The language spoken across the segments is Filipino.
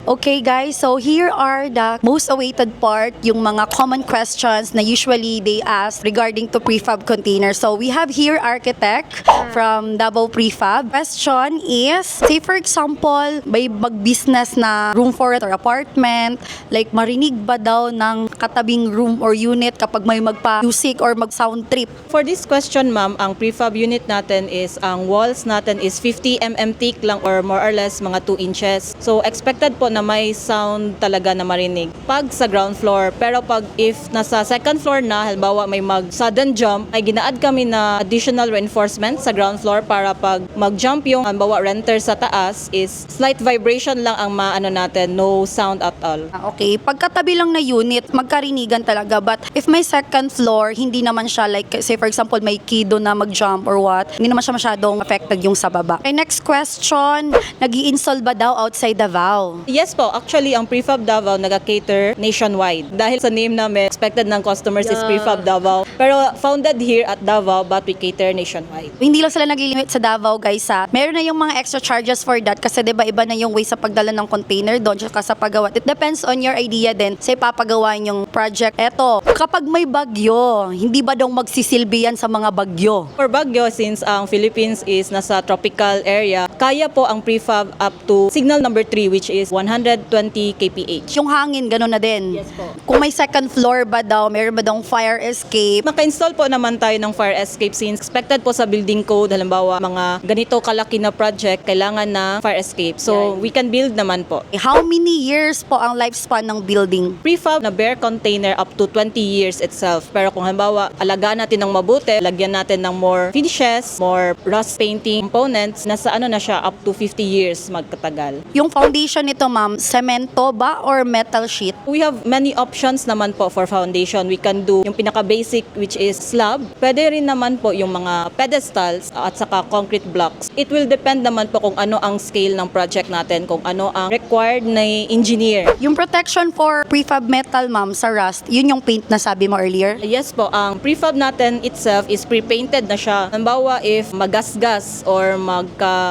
Okay guys, so here are the most awaited part, yung mga common questions na usually they ask regarding to prefab containers. So we have here architect from Davao Prefab. Question is, say for example, may mag-business na room for it or apartment, like marinig ba daw ng katabing room or unit kapag may magpa-music or mag-sound trip? For this question, ma'am, ang prefab unit natin is, ang walls natin is 50 mm thick lang or more or less mga 2 inches. So expected po na may sound talaga na marinig pag sa ground floor. Pero pag if nasa second floor na, halimbawa may mag-sudden jump, ay ginaad kami na additional reinforcement sa ground floor para pag mag-jump yung halimbawa renter sa taas is slight vibration lang ang maano natin, no sound at all. Okay, pagkatabi lang na unit, magkarinigan talaga. But if may second floor, hindi naman siya like, say for example, may kiddo na mag-jump or what, hindi naman siya masyadong affected yung sa baba. Okay, next question, nag-i-install ba daw outside Davao? Yes po, actually ang Prefab Davao nag-cater nationwide. Dahil sa name namin, expected ng customers is Prefab Davao. Pero founded here at Davao but we cater nationwide. Hindi lang sila nag-limit sa Davao guys ha. Meron na yung mga extra charges for that kasi 'di ba iba na yung way sa pagdala ng container doon tsaka sa paggawa. It depends on your idea din sa papagawa yung project. Eto, kapag may bagyo, hindi ba daw magsisilbi yan sa mga bagyo? For Baguio, since ang Philippines is nasa tropical area, kaya po ang prefab up to signal number 3 which is 120 kph. Yung hangin, gano'n na din. Yes po. Kung may second floor ba daw, meron ba daw fire escape? Maka-install po naman tayo ng fire escape since expected po sa building code, halimbawa mga ganito kalaki na project, kailangan na fire escape. So we can build naman po. How many years po ang lifespan ng building? Prefab na bare container up to 20 years itself. Pero kung halimbawa, alagaan natin ng mabuti, lagyan natin ng more finishes, more rust painting components, nasa ano na siya, up to 50 years magkatagal. Yung foundation nito ma'am, semento ba or metal sheet? We have many options naman po for foundation. We can do yung pinaka-basic which is slab. Pwede rin naman po yung mga pedestals at saka concrete blocks. It will depend naman po kung ano ang scale ng project natin, kung ano ang required na engineer. Yung protection for prefab metal ma'am sa rust, yun yung paint na sabi mo earlier? Yes po, ang prefab natin itself is pre-painted na siya. Halimbawa, if magasgas or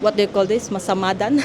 what do you call this? Masamadan?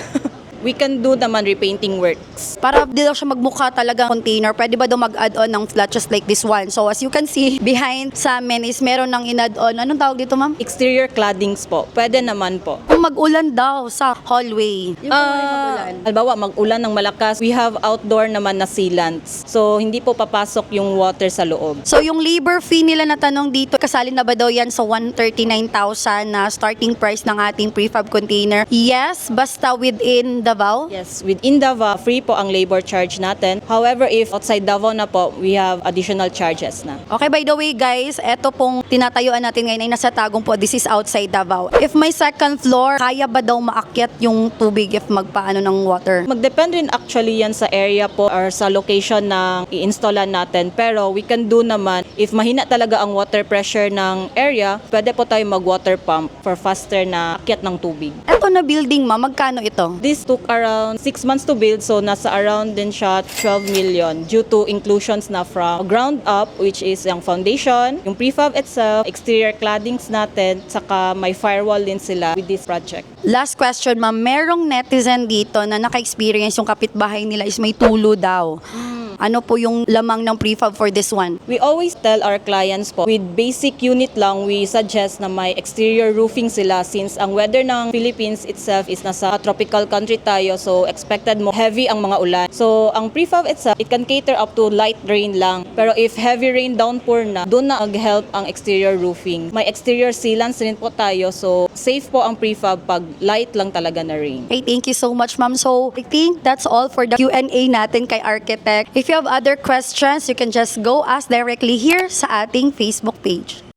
We can do naman repainting works. Para di daw siya magmukha talaga container, pwede ba daw mag-add-on ng flat just like this one? So as you can see, behind sa amin is meron ng in-add-on. Anong tawag dito ma'am? Exterior claddings po. Pwede naman po. Kung mag-ulan daw sa hallway. Yung mag-ulan. Halimbawa, mag-ulan ng malakas, we have outdoor naman na sealants. So, hindi po papasok yung water sa loob. So yung labor fee nila na tanong dito, kasali na ba daw yan sa 139,000 na starting price ng ating prefab container? Yes, basta within Davao. Yes, within Davao, free po ang labor charge natin. However, if outside Davao na po, we have additional charges na. Okay, by the way guys, eto pong tinatayuan natin ngayon ay nasa Tagum po. This is outside Davao. If may second floor, kaya ba daw maakyat yung tubig if magpaano ng water? Magdepende rin actually yan sa area po or sa location na i-installan natin. Pero we can do naman, if mahina talaga ang water pressure ng area, pwede po tayo mag-water pump for faster na akyat ng tubig. Eto na building ma, magkano ito? This took around 6 months to build, so nasa around din siya 12 million due to inclusions na from ground up, which is yung foundation, yung prefab itself, exterior claddings natin, saka may firewall din sila with this project. Last question ma'am, merong netizen dito na naka-experience yung kapitbahay nila is may tulo daw. Ano po yung lamang ng prefab for this one? We always tell our clients po, with basic unit lang, we suggest na may exterior roofing sila since ang weather ng Philippines itself is nasa tropical country tayo, so expected mo heavy ang mga ulan. So ang prefab itself, it can cater up to light rain lang. Pero if heavy rain downpour na, doon na mag-help ang exterior roofing. May exterior sealants rin po tayo, so safe po ang prefab pag light lang talaga na rain. Okay, thank you so much ma'am. So I think that's all for the Q&A natin kay Architect. If you have other questions, you can just go ask directly here sa ating Facebook page.